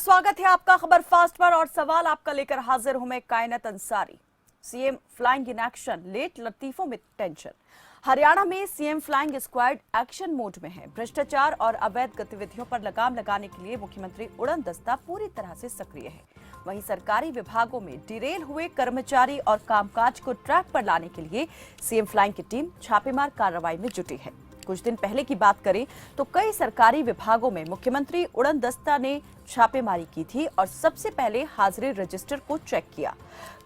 स्वागत है आपका खबर फास्ट पर और सवाल आपका लेकर हाजिर हूं मैं Kainat Ansari. CM flying in action, late लतीफों में टेंशन। हरियाणा में CM flying squad action mode में है। भ्रष्टाचार और अवैध गतिविधियों पर लगाम लगाने के लिए मुख्यमंत्री उड़न दस्ता पूरी तरह से सक्रिय है। वहीं सरकारी विभागों में डिरेल हुए कर्मचारी और कामकाज को ट्रैक पर लाने के लिए सीएम फ्लाइंग की टीम छापेमार कार्रवाई में जुटी है। कुछ दिन पहले की बात करें तो कई सरकारी विभागों में मुख्यमंत्री उड़न दस्ता ने छापेमारी की थी और सबसे पहले हाजिरी रजिस्टर को चेक किया।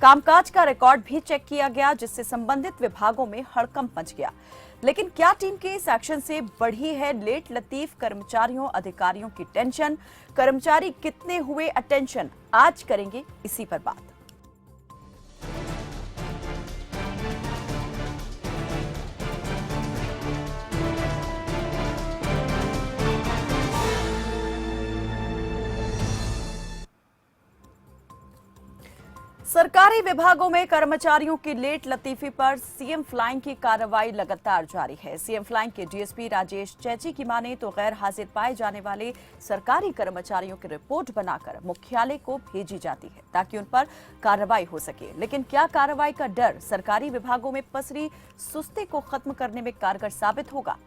कामकाज का रिकॉर्ड भी चेक किया गया, जिससे संबंधित विभागों में हड़कंप मच गया। लेकिन क्या टीम के इस एक्शन से बढ़ी है लेट लतीफ कर्मचारियों अधिकारियों की टेंशन? कर्मचारी कितने हुए अटेंशन? आज करेंगे इसी पर बात। सरकारी विभागों में कर्मचारियों की लेट लतीफी पर सीएम फ्लाइंग की कार्रवाई लगातार जारी है। सीएम फ्लाइंग के डीएसपी राजेश चैची की माने तो गैर हाजिर पाए जाने वाले सरकारी कर्मचारियों की रिपोर्ट बनाकर मुख्यालय को भेजी जाती है ताकि उन पर कार्रवाई हो सके। लेकिन क्या कार्रवाई का डर सरकारी विभागों में पसरी सुस्ती को खत्म करने में कारगर साबित होगा?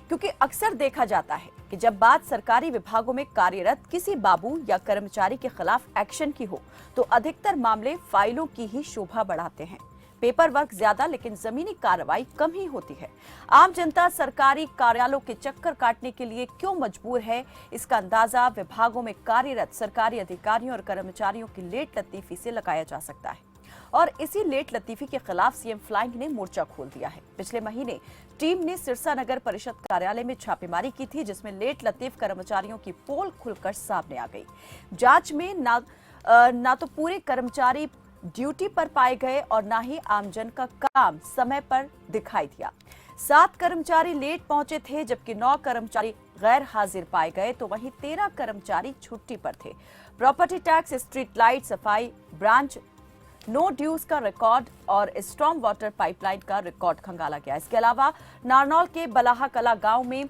क्योंकि अक्सर देखा जाता है कि जब बात सरकारी विभागों में कार्यरत किसी बाबू या कर्मचारी के खिलाफ एक्शन की हो तो अधिकतर मामले फाइलों की ही शोभा बढ़ाते हैं। पेपर वर्क ज्यादा लेकिन जमीनी कार्रवाई कम ही होती है। आम जनता सरकारी कार्यालयों के चक्कर काटने के लिए क्यों मजबूर है, इसका अंदाजा विभागों में कार्यरत सरकारी अधिकारियों और कर्मचारियों की लेट लतीफी से लगाया जा सकता है। और इसी लेट लतीफी के खिलाफ सीएम फ्लाइंग ने मोर्चा खोल दिया है। पिछले महीने टीम ने सिरसा नगर परिषद कार्यालय में छापेमारी की थी, जिसमें लेट लतीफ कर्मचारियों की पोल खुलकर सामने आ गई। जांच में ना तो पूरे कर्मचारी ड्यूटी पर पाए गए और ना ही आमजन का काम समय पर दिखाई दिया। 7 कर्मचारी लेट पहुंचे थे, जबकि 9 कर्मचारी गैर हाजिर पाए गए तो वहीं 13 कर्मचारी छुट्टी पर थे। प्रॉपर्टी टैक्स, स्ट्रीट लाइट, सफाई ब्रांच, नो ड्यूज का रिकॉर्ड और स्ट्रॉम वाटर पाइपलाइन का रिकॉर्ड खंगाला गया। इसके अलावा नारनौल के बलाहा कला गांव में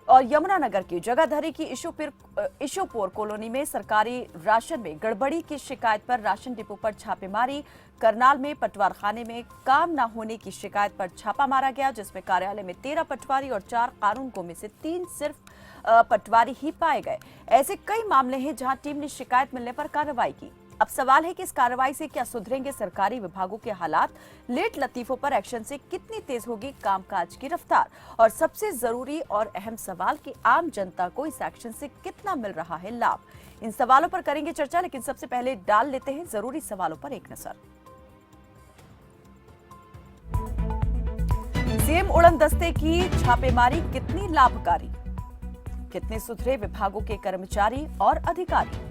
और यमुनानगर की जगाधरी की इशोपुर कॉलोनी में सरकारी राशन में गड़बड़ी की शिकायत पर राशन डिपो पर छापेमारी। करनाल में पटवारखाने में काम न होने की शिकायत पर छापा मारा गया, जिसमें कार्यालय में 13 पटवारी और 4 कानूनगो में से 3 सिर्फ पटवारी ही पाए गए। ऐसे कई मामले हैं जहां टीम ने शिकायत मिलने पर कार्रवाई की। अब सवाल है कि इस कार्रवाई से क्या सुधरेंगे सरकारी विभागों के हालात? लेट लतीफों पर एक्शन से कितनी तेज होगी कामकाज की रफ्तार? और सबसे जरूरी और अहम सवाल कि आम जनता को इस एक्शन से कितना मिल रहा है लाभ? इन सवालों पर करेंगे चर्चा, लेकिन सबसे पहले डाल लेते हैं जरूरी सवालों पर एक नजर। सीएम उड़न दस्ते की छापेमारी कितनी लाभकारी? कितने सुधरे विभागों के कर्मचारी और अधिकारी?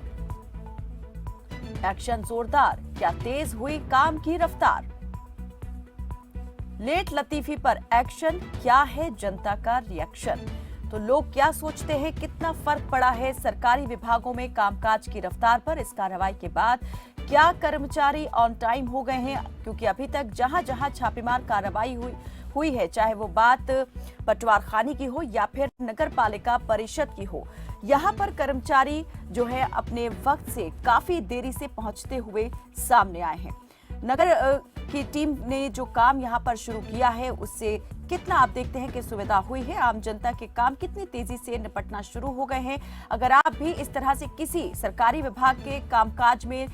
एक्शन जोरदार, क्या तेज हुई काम की रफ्तार? लेट लतीफी पर एक्शन, क्या है जनता का रिएक्शन? तो लोग क्या सोचते हैं, कितना फर्क पड़ा है सरकारी विभागों में कामकाज की रफ्तार पर इस कार्रवाई के बाद? क्या कर्मचारी ऑन टाइम हो गए हैं? क्योंकि अभी तक जहां जहां छापेमार कार्रवाई हुई है, चाहे वो बात पटवारखाने की हो या फिर नगर पालिका परिषद की हो, यहाँ पर कर्मचारी जो है अपने वक्त से काफी देरी से पहुंचते हुए सामने आए हैं। नगर की टीम ने जो काम यहाँ पर शुरू किया है उससे कितना आप देखते हैं कि सुविधा हुई है? आम जनता के काम कितनी तेजी से निपटना शुरू हो गए हैं? अगर आप भी इस तरह से किसी सरकारी विभाग के कामकाज में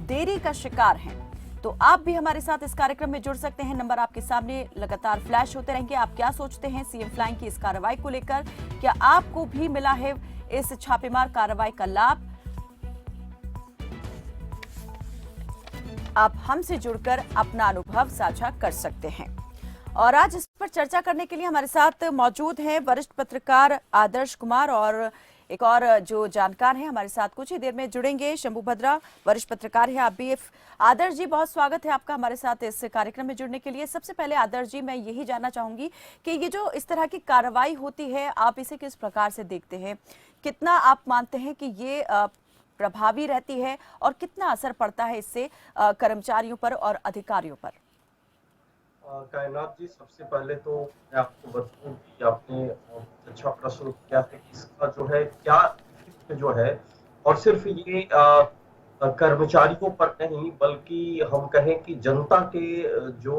देरी का शिकार हैं तो आप भी हमारे साथ इस कार्यक्रम में जुड़ सकते हैं। नंबर आपके सामने लगातार फ्लैश होते रहेंगे। आप क्या सोचते हैं सीएम फ्लाइंग की इस कार्रवाई को लेकर? क्या आपको भी मिला है इस छापेमार कार्रवाई का लाभ? आप हमसे जुड़कर अपना अनुभव साझा कर सकते हैं। और आज इस पर चर्चा करने के लिए हमारे साथ मौजूद हैं वरिष्ठ पत्रकार आदर्श कुमार और एक और जो जानकार हैं हमारे साथ कुछ ही देर में जुड़ेंगे, शंभू भद्रा, वरिष्ठ पत्रकार है। आप भी आदर्श जी, बहुत स्वागत है आपका हमारे साथ इस कार्यक्रम में जुड़ने के लिए। सबसे पहले आदर्श जी, मैं यही जानना चाहूंगी कि ये जो इस तरह की कार्रवाई होती है, आप इसे किस प्रकार से देखते हैं? कितना आप मानते हैं कि ये प्रभावी रहती है और कितना असर पड़ता है इससे कर्मचारियों पर और अधिकारियों पर? कायनात जी, सबसे पहले तो मैं आपको बताऊं कि आपने अच्छा प्रश्न किया है कि इसका जो है क्या इफेक्ट जो है और सिर्फ ये कर्मचारियों पर नहीं बल्कि हम कहें कि जनता के जो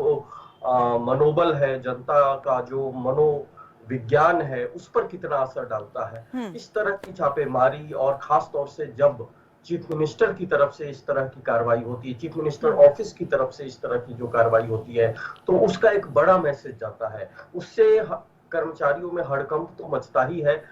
मनोबल है, जनता का जो मनोविज्ञान है, उस पर कितना असर डालता है। हम्म। इस तरह की छापेमारी और खास तौर से जब चीफ मिनिस्टर की तरफ से इस तरह की कार्रवाई होती है, चीफ मिनिस्टर हम्म। ऑफिस की तरफ से इस तरह की जो कार्रवाई होती है, तो उसका एक बड़ा मैसेज जाता है। उससे कर्मचारियों में हड़कंप तो मचता ही है,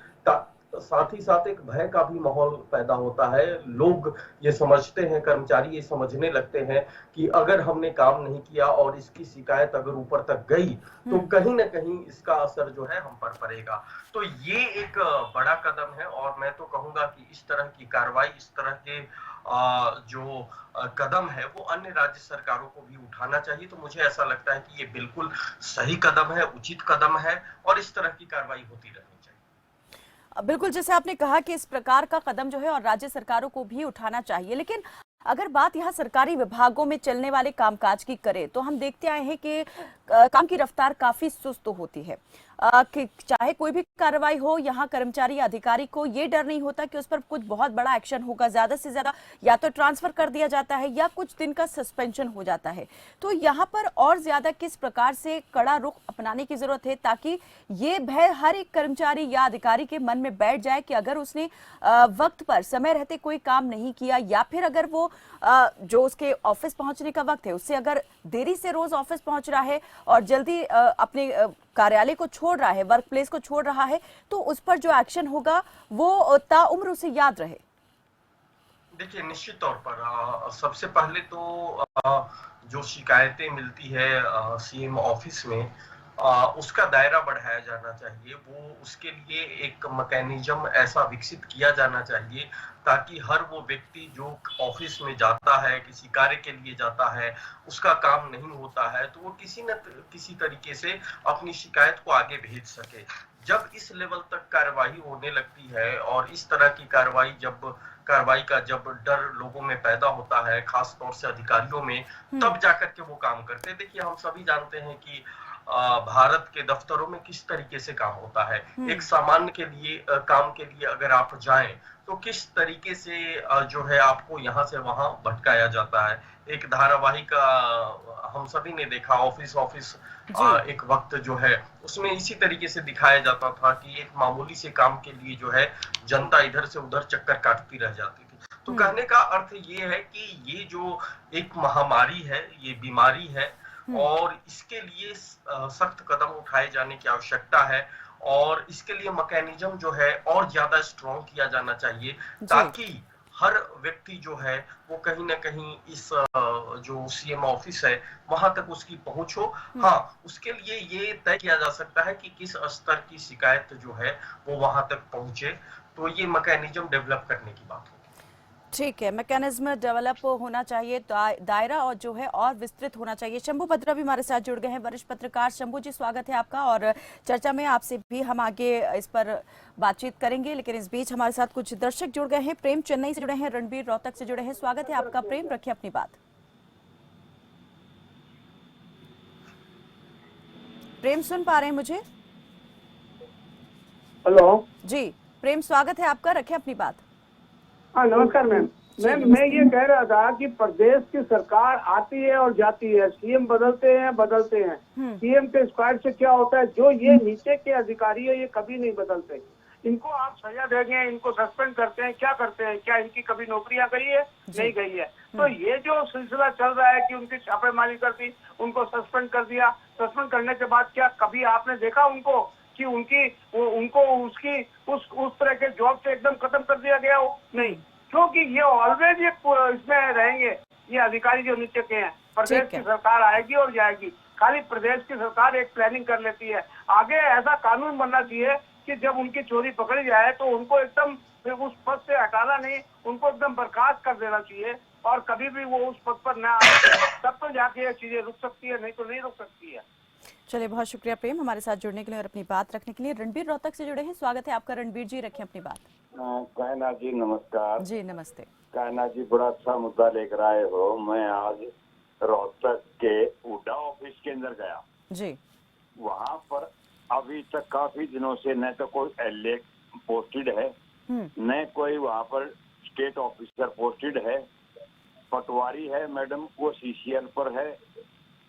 साथ ही साथ एक भय का भी माहौल पैदा होता है। लोग ये समझते हैं, कर्मचारी ये समझने लगते हैं कि अगर हमने काम नहीं किया और इसकी शिकायत अगर ऊपर तक गई तो हम्म। कहीं ना कहीं इसका असर जो है हम पर पड़ेगा। तो ये एक बड़ा कदम है और मैं तो कहूंगा कि इस तरह की कार्रवाई, इस तरह के जो कदम है वो अन्य राज्य सरकारों को भी उठाना चाहिए। तो मुझे ऐसा लगता है कि ये बिल्कुल सही कदम है, उचित कदम है और इस तरह की कार्रवाई होती रहनी चाहिए। बिल्कुल, जैसे आपने कहा कि इस प्रकार का कदम जो है और राज्य सरकारों को भी उठाना चाहिए, लेकिन अगर बात यहाँ सरकारी विभागों में चलने वाले कामकाज की करें तो हम देखते आए हैं कि काम की रफ्तार काफी सुस्त होती है। कि चाहे कोई भी कार्रवाई हो, यहाँ कर्मचारी या अधिकारी को ये डर नहीं होता कि उस पर कुछ बहुत बड़ा एक्शन होगा। ज्यादा से ज्यादा या तो ट्रांसफर कर दिया जाता है या कुछ दिन का सस्पेंशन हो जाता है। तो यहाँ पर और ज्यादा किस प्रकार से कड़ा रुख अपनाने की जरूरत है ताकि ये भय हर एक कर्मचारी या अधिकारी के मन में बैठ जाए कि अगर उसने वक्त पर समय रहते कोई काम नहीं किया या फिर अगर वो जो उसके ऑफिस पहुंचने का वक्त है उससे अगर देरी से रोज ऑफिस पहुंच रहा है और जल्दी अपने कार्यालय को छोड़ रहा है, वर्क प्लेस को छोड़ रहा है, तो उस पर जो एक्शन होगा वो ताउम्र उसे याद रहे। देखिए, निश्चित तौर पर सबसे पहले तो जो शिकायतें मिलती है सीएम ऑफिस में, उसका दायरा बढ़ाया जाना चाहिए। वो उसके लिए एक मैकेनिज्म ऐसा विकसित किया जाना चाहिए ताकि हर वो व्यक्ति जो ऑफिस में जाता है, किसी कार्य के लिए जाता है, उसका काम नहीं होता है, तो वो किसी न किसी तरीके से अपनी शिकायत को आगे भेज सके। जब इस लेवल तक कार्रवाई होने लगती है और इस तरह की कार्रवाई का जब डर लोगों में पैदा होता है, खास तौर से अधिकारियों में, तब जाकर के वो काम करते हैं। देखिए, हम सभी जानते हैं कि भारत के दफ्तरों में किस तरीके से काम होता है। एक सामान्य के लिए काम के लिए अगर आप जाएं तो किस तरीके से जो है आपको यहाँ से वहां भटकाया जाता है। एक धारावाहिक का हम सभी ने देखा, ऑफिस ऑफिस जी। एक वक्त जो है उसमें इसी तरीके से दिखाया जाता था कि एक मामूली से काम के लिए जो है जनता इधर से उधर चक्कर काटती रह जाती थी। तो कहने का अर्थ ये है कि ये जो एक महामारी है, ये बीमारी है और इसके लिए सख्त कदम उठाए जाने की आवश्यकता है और इसके लिए मैकेनिज्म जो है और ज्यादा स्ट्रॉन्ग किया जाना चाहिए जी। ताकि हर व्यक्ति जो है वो कहीं ना कहीं इस जो सीएम ऑफिस है वहां तक उसकी पहुंच हो। हाँ, उसके लिए ये तय किया जा सकता है कि किस स्तर की शिकायत जो है वो वहां तक पहुंचे, तो ये मैकेनिज्म डेवलप करने की बात होगी। ठीक है, मैकेनिज्म डेवलप होना चाहिए, दायरा और जो है और विस्तृत होना चाहिए। शंभू भद्रा भी हमारे साथ जुड़ गए हैं, वरिष्ठ पत्रकार। शंभू जी, स्वागत है आपका और चर्चा में आपसे भी हम आगे इस पर बातचीत करेंगे, लेकिन इस बीच हमारे साथ कुछ दर्शक जुड़ गए हैं। प्रेम चेन्नई से जुड़े हैं, रणबीर रोहतक से जुड़े हैं। स्वागत है आपका प्रेम, रखिए अपनी बात। प्रेम सुन पा रहे हैं मुझे? हेलो जी प्रेम, स्वागत है आपका, रखें अपनी बात। हाँ, नमस्कार मैम। जी, मैम, मैं नमस्ते। ये कह रहा था कि प्रदेश की सरकार आती है और जाती है, सीएम बदलते हैं। सीएम के स्क्वाड से क्या होता है, जो ये नीचे के अधिकारी है ये कभी नहीं बदलते। इनको आप सजा देंगे, इनको सस्पेंड करते हैं, क्या करते हैं? क्या इनकी कभी नौकरियां गई है? नहीं गई है। तो ये जो सिलसिला चल रहा है कि उनकी छापेमारी कर दी, उनको सस्पेंड कर दिया, सस्पेंड करने के बाद क्या कभी आपने देखा उनको कि उनको उसकी उस तरह के जॉब से एकदम खत्म कर दिया गया हो? नहीं, क्योंकि ये ऑलवेज ये इसमें रहेंगे, ये अधिकारी जो नीचे के हैं। प्रदेश की सरकार आएगी और जाएगी, खाली प्रदेश की सरकार एक प्लानिंग कर लेती है। आगे ऐसा कानून बनना चाहिए कि जब उनकी चोरी पकड़ी जाए तो उनको एकदम उस पद से हटाना नहीं, उनको एकदम बर्खास्त कर देना चाहिए और कभी भी वो उस पद पर न आए, तब तो जाके ये चीजें रुक सकती है, नहीं तो नहीं रुक सकती है। चलिए, बहुत शुक्रिया प्रेम हमारे साथ जुड़ने के लिए और अपनी बात रखने के लिए। रणबीर रोहतक से जुड़े हैं, स्वागत है आपका। रणबीर जी, रखें अपनी बात। कायनाथ जी नमस्कार। जी नमस्ते। कायनाथ जी, बड़ा अच्छा मुद्दा लेकर आए हो। मैं आज रोहतक के हुड्डा ऑफिस के अंदर गया जी। वहाँ पर अभी तक काफी दिनों से न तो कोई एलए पोस्टेड है, न कोई वहाँ पर स्टेट ऑफिसर पोस्टेड है, पटवारी है मैडम वो CCL पर है,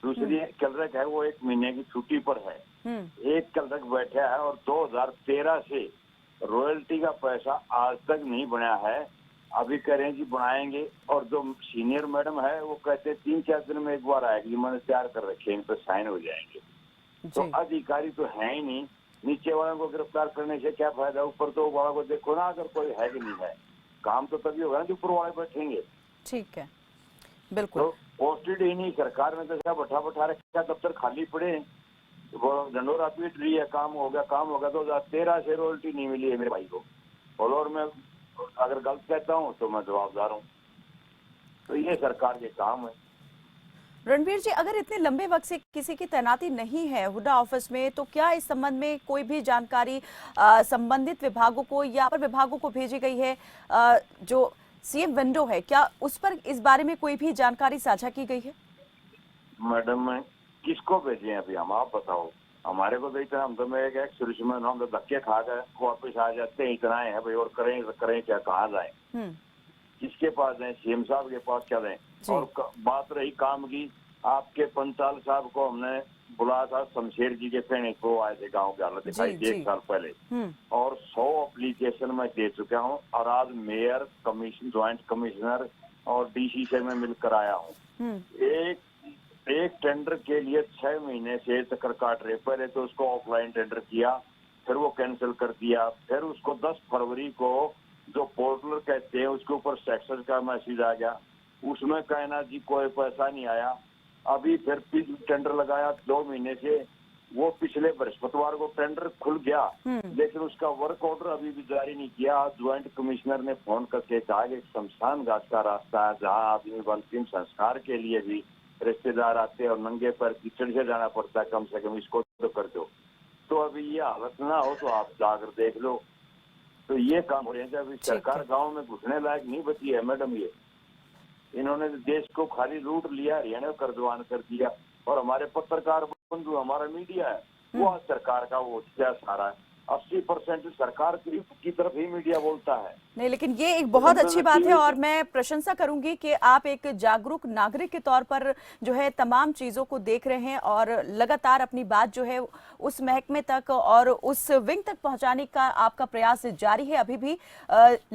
दूसरी क्लर्क है वो 1 महीने की छुट्टी पर है, एक क्लर्क बैठा है और 2013 से रॉयल्टी का पैसा आज तक नहीं बना है। अभी कह रहे हैं जी बनाएंगे, और जो सीनियर मैडम है वो कहते हैं 3-4 दिन में एक बार आएगी, मैंने तैयार कर रखे हैं, इन पर साइन हो जाएंगे। तो अधिकारी तो है ही नहीं, नीचे वालों को गिरफ्तार करने से क्या फायदा, ऊपर तो वालों को देखो ना, अगर कोई है कि नहीं है, काम तो तभी होगा ना जो ऊपर वाले बैठेंगे। ठीक है, बिल्कुल। तो पोस्टेड ही नहीं, सरकार ने तो क्या बैठा रखा, दफ्तर खाली पड़े, वो ढंडोरा पीट रही है, काम हो गया 2013 से रॉयल्टी नहीं मिली है मेरे भाई को, और मैं अगर गलत कहता हूँ तो मैं जवाबदार हूँ। तो ये सरकार के काम है। रणवीर जी, अगर इतने लंबे वक्त से किसी की तैनाती नहीं है हुडा ऑफिस में, तो क्या इस संबंध में कोई भी जानकारी संबंधित विभागों को या अपर विभागों को भेजी गई है? जो सीएम विंडो है, क्या उस पर इस बारे में कोई भी जानकारी साझा की गई है? मैडम किसको भेजे हैं अभी हम, आप बताओ। हमारे को तो इतना, हम तो मैं एक शुरू में हम तो धक्के खा गए, वापिस आ जाते हैं, इतना है भाई, और करें क्या, कहाँ जाए, किसके पास जाए, CM साहब के पास क्या जाए। और बात रही काम की, आपके पंचाल साहब को हमने बुलाया था, शमशेर जी के फेने को आए थे, गाँव की हालत दिखाई 1 साल पहले, और 100 एप्लीकेशन मैं दे चुका हूँ, और आज मेयर, कमीशन, ज्वाइंट कमिश्नर और DC से मैं मिलकर आया हूँ। एक टेंडर के लिए 6 महीने से चक्कर काट रहे। पहले तो उसको ऑफलाइन टेंडर किया, फिर वो कैंसिल कर दिया, फिर उसको 10 फरवरी को जो पोर्टल कहते हैं उसके ऊपर सेक्शन का मैसेज आ गया, उसमें कहना जी कोई पैसा नहीं आया। अभी फिर टेंडर लगाया 2 महीने से, वो पिछले बृहस्पतिवार को टेंडर खुल गया, लेकिन उसका वर्क ऑर्डर अभी भी जारी नहीं किया। ज्वाइंट कमिश्नर ने फोन करके कहा कि शमशान घाट का रास्ता है, जहाँ आदमी अंतिम संस्कार के लिए भी रिश्तेदार आते हैं और नंगे पर कीचड़ से जाना पड़ता है, कम से कम इसको तो कर दो। तो अभी ये हालत ना हो तो आप जाकर देख लो। तो ये काम हो रहे हैं, अभी सरकार गांव में घुसने लायक नहीं बची है मैडम। ये इन्होंने देश को खाली लूट लिया, हरियाणा कर्जवान कर दिया, और हमारे पत्रकार बंधु, हमारा मीडिया है वो आज सरकार का वो सारा है। 80% सरकार की तरफ ही मीडिया बोलता है। नहीं, लेकिन ये एक बहुत अच्छी बात है और मैं प्रशंसा करूंगी कि आप एक जागरूक नागरिक के तौर पर जो है तमाम चीजों को देख रहे हैं और लगातार अपनी बात जो है उस महकमे तक और उस विंग तक पहुंचाने का आपका प्रयास जारी है अभी भी।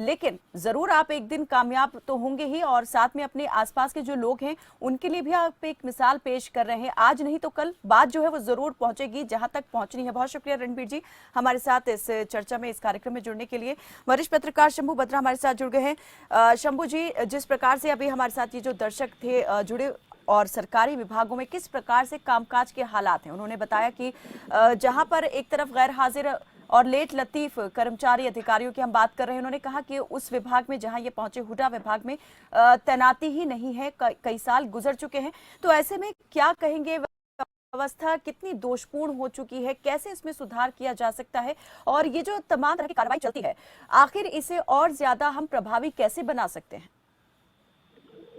लेकिन जरूर आप एक दिन कामयाब तो होंगे ही, और साथ में अपने आसपास के जो लोग हैं उनके लिए भी आप एक मिसाल पेश कर रहे हैं। आज नहीं तो कल बात जो है वो जरूर पहुंचेगी जहां तक पहुंचनी है। बहुत शुक्रिया रणवीर जी हमारे साथ इस चर्चा में, इस कार्यक्रम में जुड़ने के लिए। वरिष्ठ पत्रकार शंभू बत्रा हमारे साथ जुड़ गए हैं। शंभू जी, जिस प्रकार से अभी हमारे साथ ये जो दर्शक थे जुड़े और सरकारी विभागों में किस प्रकार से कामकाज के हालात हैं, उन्होंने बताया कि जहां पर एक तरफ गैर हाजिर और लेट लतीफ कर्मचारी अधिकारियों की हम बात कर रहे हैं, उन्होंने कहा कि उस विभाग में जहां ये पहुंचे हुडा विभाग में तैनाती ही नहीं है, कई साल गुजर चुके हैं। तो ऐसे में क्या कहेंगे, व्यवस्था कितनी दोषपूर्ण हो चुकी है, कैसे इसमें सुधार किया जा सकता है, और ये जो तमाम तरह की कार्रवाई चलती है आखिर इसे और ज्यादा हम प्रभावी कैसे बना सकते हैं?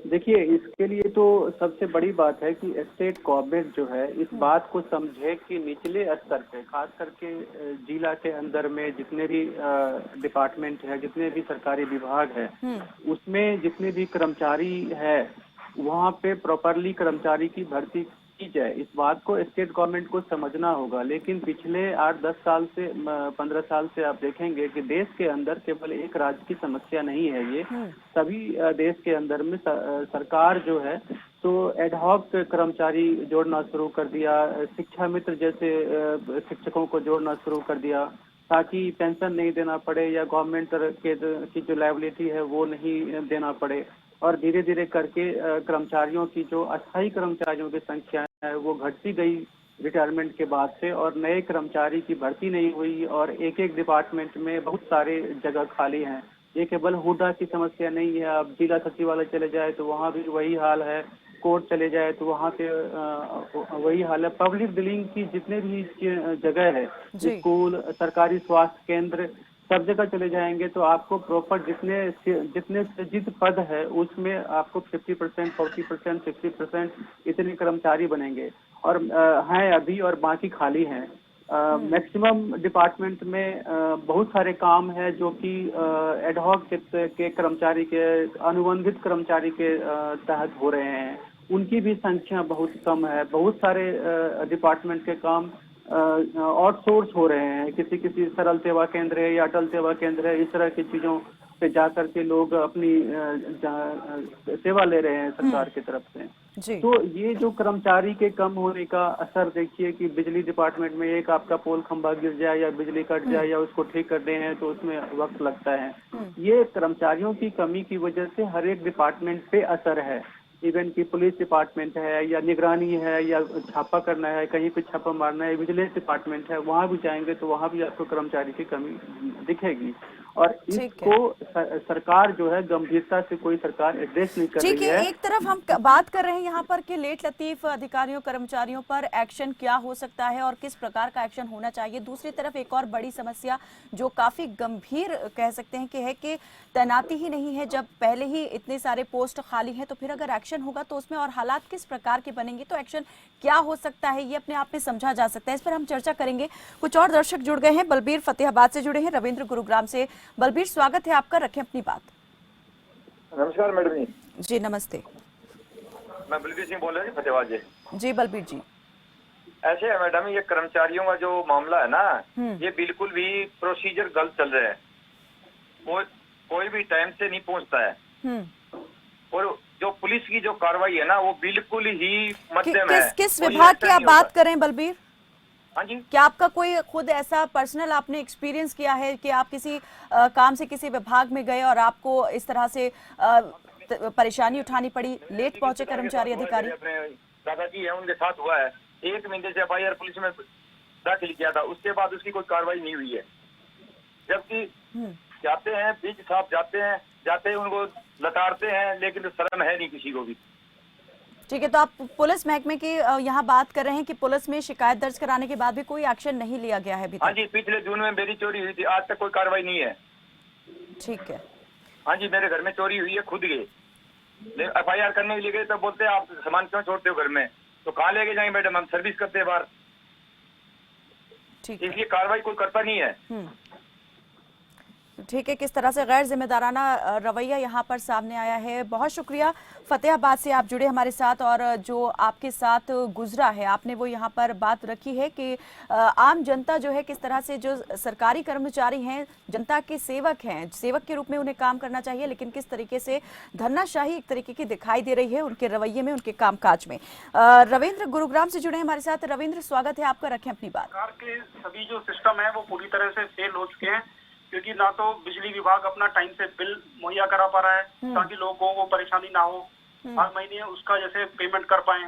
देखिए, इसके लिए तो सबसे बड़ी बात है कि स्टेट गवर्नमेंट जो है इस बात को समझे कि निचले स्तर पे, खास करके जिला के अंदर में जितने भी डिपार्टमेंट है, जितने भी सरकारी विभाग है, उसमें जितने भी कर्मचारी है वहाँ पे प्रॉपरली कर्मचारी की भर्ती की जाए। इस बात को स्टेट गवर्नमेंट को समझना होगा। लेकिन पिछले 8-10 साल से 15 साल से आप देखेंगे कि देश के अंदर केवल एक राज्य की समस्या नहीं है, ये सभी देश के अंदर में सरकार जो है तो एडहॉक कर्मचारी जोड़ना शुरू कर दिया, शिक्षा मित्र जैसे शिक्षकों को जोड़ना शुरू कर दिया ताकि पेंशन नहीं देना पड़े या गवर्नमेंट की जो लायबिलिटी है वो नहीं देना पड़े। और धीरे धीरे करके कर्मचारियों की जो अस्थायी कर्मचारियों की संख्या है वो घटती गई रिटायरमेंट के बाद से, और नए कर्मचारी की भर्ती नहीं हुई, और एक एक डिपार्टमेंट में बहुत सारे जगह खाली हैं। ये केवल हुडा की समस्या नहीं है, अब जिला सचिवालय चले जाए तो वहाँ भी वही हाल है, कोर्ट चले जाए तो वहाँ पे वही हाल है। पब्लिक डीलिंग की जितने भी जगह है, स्कूल, सरकारी स्वास्थ्य केंद्र, सब जगह चले जाएंगे तो आपको प्रॉपर जितने सृजित पद है उसमें आपको 50%, 40%, 60% इतने कर्मचारी बनेंगे और हैं अभी, और बाकी खाली हैं। मैक्सिमम डिपार्टमेंट में बहुत सारे काम है जो कि एडहॉक के कर्मचारी के, अनुबंधित कर्मचारी के तहत हो रहे हैं। उनकी भी संख्या बहुत कम है। बहुत सारे डिपार्टमेंट के काम आउटसोर्स हो रहे हैं। किसी किसी सरल सेवा केंद्र है या अटल सेवा केंद्र है, इस तरह की चीजों पे जाकर के लोग अपनी सेवा ले रहे हैं सरकार की तरफ से। जी। तो ये जो कर्मचारी के कम होने का असर देखिए कि बिजली डिपार्टमेंट में एक आपका पोल खंभा गिर जाए या बिजली कट जाए या उसको ठीक कर दें हैं तो उसमें वक्त लगता है। ये कर्मचारियों की कमी की वजह से हर एक डिपार्टमेंट पे असर है। इवन की पुलिस डिपार्टमेंट है या निगरानी है या छापा करना है, कहीं पे छापा मारना है, विजिलेंस डिपार्टमेंट है, वहां भी जाएंगे तो वहां भी आपको कर्मचारी की कमी दिखेगी। और इसको सरकार जो है गंभीरता से कोई सरकार एड्रेस नहीं कर रही है। एक तरफ हम बात कर रहे हैं यहाँ पर कि लेट लतीफ अधिकारियों कर्मचारियों पर एक्शन क्या हो सकता है और किस प्रकार का एक्शन होना चाहिए। दूसरी तरफ एक और बड़ी समस्या जो काफी गंभीर कह सकते हैं कि है कि तैनाती ही नहीं है। जब पहले ही इतने सारे पोस्ट खाली हैं तो फिर अगर एक्शन होगा तो उसमें और हालात किस प्रकार के बनेंगे, तो एक्शन क्या हो सकता है ये अपने आप में समझा जा सकता है। इस पर हम चर्चा करेंगे। कुछ और दर्शक जुड़ गए हैं। बलबीर फतेहाबाद से जुड़े हैं, रविंद्र गुरुग्राम से। बलबीर, स्वागत है आपका, रखें अपनी बात। नमस्कार मैडम जी। जी नमस्ते। मैं बलबीर सिंह बोल रहा हूँ फतेहाबाद से। जी बलबीर जी। ऐसे है मैडम, ये कर्मचारियों का जो मामला है ना, ये बिल्कुल भी प्रोसीजर गलत चल रहा है। कोई भी टाइम से नहीं पहुंचता है। और जो पुलिस की जो कार्रवाई है ना वो बिल्कुल ही मध्यम है। किस विभाग की आप बात करें बलबीर? हाँ जी। क्या आपका कोई खुद ऐसा पर्सनल आपने एक्सपीरियंस किया है कि आप किसी काम से किसी विभाग में गए और आपको इस तरह से परेशानी उठानी पड़ी, लेट पहुंचे कर्मचारी अधिकारी? अपने दादाजी है उनके साथ हुआ है। 1 महीने से FIR पुलिस में दाखिल किया था, उसके बाद उसकी कोई कार्रवाई नहीं हुई है। जबकि जाते हैं बीच साहब जाते हैं उनको लताड़ते हैं, लेकिन शर्म है नहीं किसी को भी। ठीक है, तो आप पुलिस महकमे की यहाँ बात कर रहे हैं कि पुलिस में शिकायत दर्ज कराने के बाद भी कोई एक्शन नहीं लिया गया है अभी तक? हाँ जी, पिछले जून में मेरी चोरी हुई थी, आज तक कोई कार्रवाई नहीं है। ठीक है। हाँ जी, मेरे घर में चोरी हुई है, खुद गए FIR करने के लिए गए, तो बोलते हैं आप सामान क्यों छोड़ते हो घर में? तो कहाँ लेके जाएंगे मैडम, हम सर्विस करते हैं बाहर। ठीक है, इसलिए कार्रवाई कोई करता नहीं है। ठीक है, किस तरह से गैर जिम्मेदाराना रवैया यहाँ पर सामने आया है। बहुत शुक्रिया, फतेहाबाद से आप जुड़े हमारे साथ और जो आपके साथ गुजरा है आपने वो यहाँ पर बात रखी है कि आम जनता जो है किस तरह से जो सरकारी कर्मचारी हैं जनता के सेवक हैं, सेवक के रूप में उन्हें काम करना चाहिए, लेकिन किस तरीके से धन्नाशाही एक तरीके की दिखाई दे रही है उनके रवैये में, उनके कामकाज में। रविंद्र गुरुग्राम से जुड़े हमारे साथ। रविंद्र, स्वागत है आपका, रखें अपनी बात। सरकार के सभी जो सिस्टम है वो पूरी तरह से फेल हो चुके हैं, क्योंकि ना तो बिजली विभाग अपना टाइम से बिल मुहैया करा पा रहा है ताकि लोगों को परेशानी ना हो, हर महीने उसका जैसे पेमेंट कर पाए।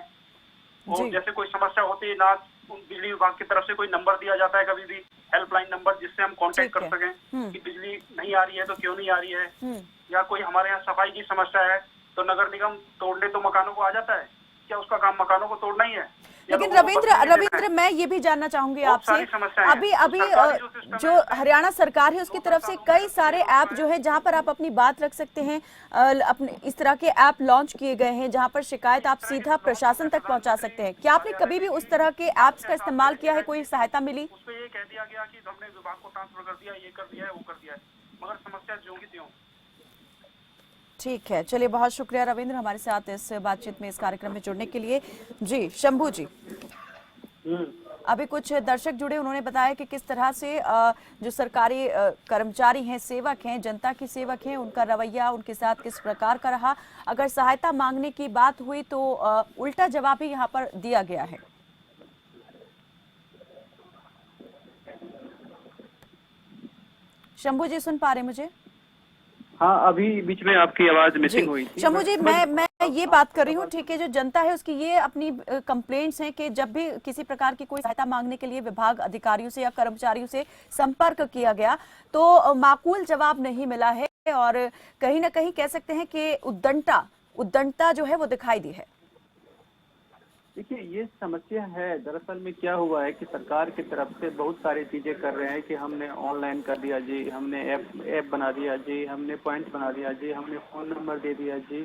वो जैसे कोई समस्या होती है ना, बिजली विभाग की तरफ से कोई नंबर दिया जाता है कभी भी, हेल्पलाइन नंबर, जिससे हम कांटेक्ट कर सकें कि बिजली नहीं आ रही है तो क्यों नहीं आ रही है, या कोई हमारे यहाँ सफाई की समस्या है तो नगर निगम तोड़ने तो मकानों को आ जाता है, क्या उसका काम मकानों को तोड़ना ही है? लेकिन रविंद्र मैं ये भी जानना चाहूंगी आपसे, अभी जो हरियाणा सरकार है उसकी तरफ से कई सारे ऐप जो है जहां पर आप अपनी बात रख सकते हैं, अपने इस तरह के ऐप लॉन्च किए गए हैं जहां पर शिकायत आप सीधा प्रशासन तक पहुंचा सकते हैं। क्या आपने कभी भी उस तरह के ऐप्स का इस्तेमाल किया है, कोई सहायता मिली? उस पर ये कह दिया गया कि हमने विभाग को ट्रांसफर कर दिया, ये कर दिया है, वो कर दिया है, मगर समस्या ज्यों की त्यों। ठीक है, चलिए बहुत शुक्रिया रविंद्र हमारे साथ इस बातचीत में, इस कार्यक्रम में जुड़ने के लिए। जी शंभू जी, अभी कुछ दर्शक जुड़े, उन्होंने बताया कि किस तरह से जो सरकारी कर्मचारी हैं, सेवक हैं, जनता की सेवक हैं, उनका रवैया उनके साथ किस प्रकार का रहा। अगर सहायता मांगने की बात हुई तो उल्टा जवाब ही यहाँ पर दिया गया है। शंभू जी सुन पा रहे मुझे? हाँ, अभी बीच में आपकी आवाज मिसिंग हुई थी। शंभू जी, मैं ये बात कर रही हूँ, ठीक है, जो जनता है उसकी ये अपनी कंप्लेंट्स हैं कि जब भी किसी प्रकार की कोई सहायता मांगने के लिए विभाग अधिकारियों से या कर्मचारियों से संपर्क किया गया तो माकूल जवाब नहीं मिला है और कहीं ना कहीं कह सकते हैं कि उद्दंडता जो है वो दिखाई दी है। देखिए, ये समस्या है। दरअसल में क्या हुआ है कि सरकार की तरफ से बहुत सारी चीजें कर रहे हैं कि हमने ऑनलाइन कर दिया जी, हमने ऐप बना दिया जी, हमने पॉइंट बना दिया जी, हमने फोन नंबर दे दिया जी,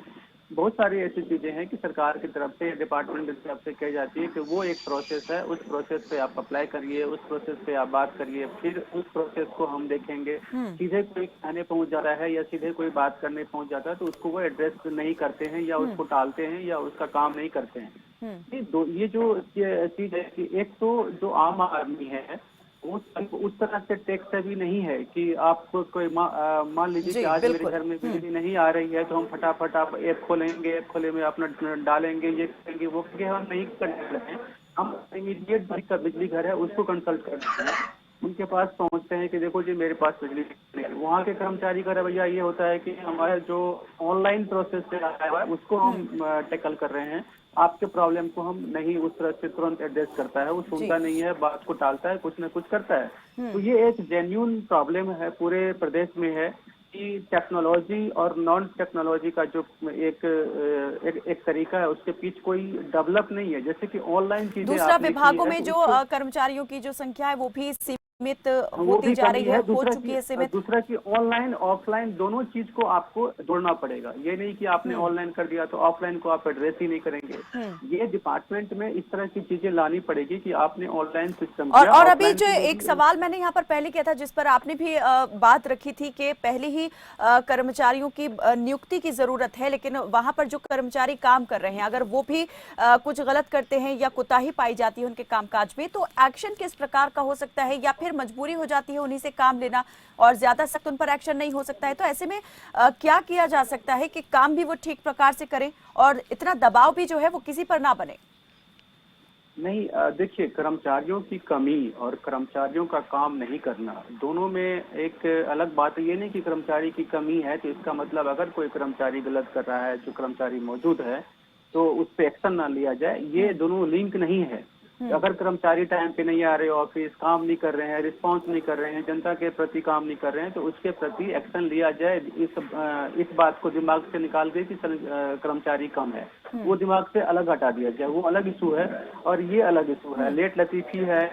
बहुत सारी ऐसी चीजें हैं कि सरकार की तरफ से, डिपार्टमेंट की तरफ से कही जाती है कि वो एक प्रोसेस है, उस प्रोसेस पे आप अप्लाई करिए, उस प्रोसेस पे आप बात करिए, फिर उस प्रोसेस को हम देखेंगे। सीधे कोई कहने पहुंच जाता है या सीधे कोई बात करने पहुंच जाता है तो उसको वो एड्रेस नहीं करते हैं या उसको टालते हैं या उसका काम नहीं करते हैं। ये जो चीज है कि एक तो जो आम आदमी है वो उस तरह से टैक्स भी नहीं है कि आपको कोई मान लीजिए कि आज मेरे घर में बिजली नहीं आ रही है तो हम फटाफट आप ऐप खोलेंगे, ऐप खोले में अपना डालेंगे, ये करेंगे वो करेंगे, हम नहीं करने लगे हैं। हम इमीडिएट बिजली घर है उसको कंसल्ट करते हैं, उनके पास पहुंचते हैं कि देखो जी मेरे पास बिजली नहीं है। वहाँ के कर्मचारी का रवैया ये होता है कि हमारा जो ऑनलाइन प्रोसेस से आया हुआ है उसको हम टैकल कर रहे हैं, आपके प्रॉब्लम को हम नहीं उस तरह से तुरंत एड्रेस करता है, वो सुनता नहीं है, बात को टालता है, कुछ न कुछ करता है। तो ये एक जेन्युइन प्रॉब्लम है पूरे प्रदेश में है कि टेक्नोलॉजी और नॉन टेक्नोलॉजी का जो एक तरीका है उसके पीछे कोई डेवलप नहीं है। जैसे कि ऑनलाइन चीजें दूसरा विभागों में जो कर्मचारियों की जो संख्या है वो भी सीमित होती जा रही है, हो चुकी है सीमित। दूसरा कि ऑनलाइन ऑफलाइन दोनों चीज को आपको जोड़ना पड़ेगा, ये नहीं कि आपने ऑनलाइन कर दिया तो ऑफलाइन को आप एड्रेस ही नहीं करेंगे। ये डिपार्टमेंट में इस तरह की चीजें लानी पड़ेगी कि आपने ऑनलाइन सिस्टम और अभी जो एक सवाल मैंने यहाँ पर पहले किया था जिस पर आपने भी बात रखी थी कि पहले ही कर्मचारियों की नियुक्ति की जरूरत है, लेकिन वहां पर जो कर्मचारी काम कर रहे हैं अगर वो भी कुछ गलत करते हैं या कोताही पाई जाती है उनके कामकाज में तो एक्शन किस प्रकार का हो सकता है, या फिर मजबूरी हो जाती है उन्हीं से काम लेना और ज्यादा सख्त उन पर एक्शन नहीं हो सकता है? तो ऐसे में क्या किया जा सकता है कि काम भी वो ठीक प्रकार से करें और इतना दबाव भी जो है वो किसी पर ना बने? नहीं, देखिए कर्मचारियों की कमी और कर्मचारियों का काम नहीं करना दोनों में एक अलग बात है। ये नहीं कि कर्मचारी की कमी है तो इसका मतलब अगर कोई कर्मचारी गलत कर रहा है, जो कर्मचारी मौजूद है तो उस पर एक्शन ना लिया जाए, ये दोनों लिंक नहीं है। अगर कर्मचारी टाइम पे नहीं आ रहे ऑफिस, काम नहीं कर रहे हैं, रिस्पांस नहीं कर रहे हैं, जनता के प्रति काम नहीं कर रहे हैं तो उसके प्रति एक्शन लिया जाए। इस बात को दिमाग से निकाल के कि कर्मचारी कम है वो दिमाग से अलग हटा दिया जाए, वो अलग इशू है और ये अलग इशू है। लेट लतीफी है,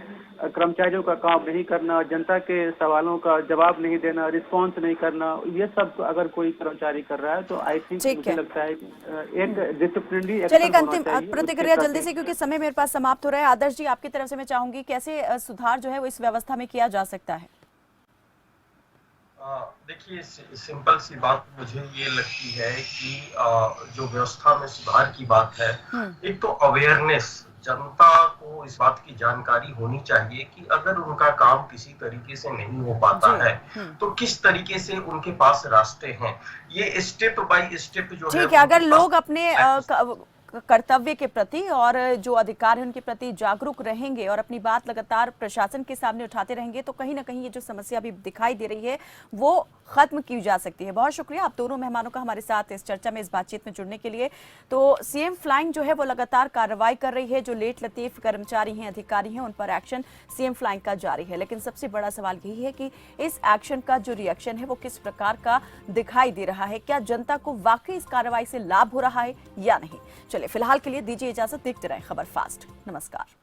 कर्मचारियों का काम नहीं करना, जनता के सवालों का जवाब नहीं देना, रिस्पांस नहीं करना, ये सब अगर कोई कर्मचारी कर रहा है तो आई थिंक मुझे लगता है एक डिसिप्लिनरी एक्शन चलिए एक अंतिम प्रतिक्रिया जल्दी से क्योंकि समय मेरे पास समाप्त हो रहा है। आदर्श जी आपकी तरफ से मैं चाहूंगी कैसे सुधार जो है वो इस व्यवस्था में किया जा सकता है? देखिए सिंपल सी बात मुझे ये लगती है कि जो व्यवस्था में सुधार की बात है, एक तो अवेयरनेस, जनता को इस बात की जानकारी होनी चाहिए कि अगर उनका काम किसी तरीके से नहीं हो पाता है तो किस तरीके से उनके पास रास्ते हैं। ये स्टेप बाय स्टेप जो है, ठीक है, अगर लोग अपने कर्तव्य के प्रति और जो अधिकार है उनके प्रति जागरूक रहेंगे और अपनी बात लगातार प्रशासन के सामने उठाते रहेंगे तो कहीं ना कहीं ये जो समस्या अभी दिखाई दे रही है वो खत्म की जा सकती है। बहुत शुक्रिया आप दोनों मेहमानों का हमारे साथ इस चर्चा में, इस बातचीत में जुड़ने के लिए। तो सीएम फ्लाइंग जो है वो लगातार कार्रवाई कर रही है, जो लेट लतीफ कर्मचारी हैं, अधिकारी हैं, उन पर एक्शन सीएम फ्लाइंग का जारी है। लेकिन सबसे बड़ा सवाल यही है कि इस एक्शन का जो रिएक्शन है वो किस प्रकार का दिखाई दे रहा है, क्या जनता को वाकई इस कार्रवाई से लाभ हो रहा है या नहीं। चलिए फिलहाल के लिए दीजिए इजाजत, देखते रहें खबर फास्ट। नमस्कार।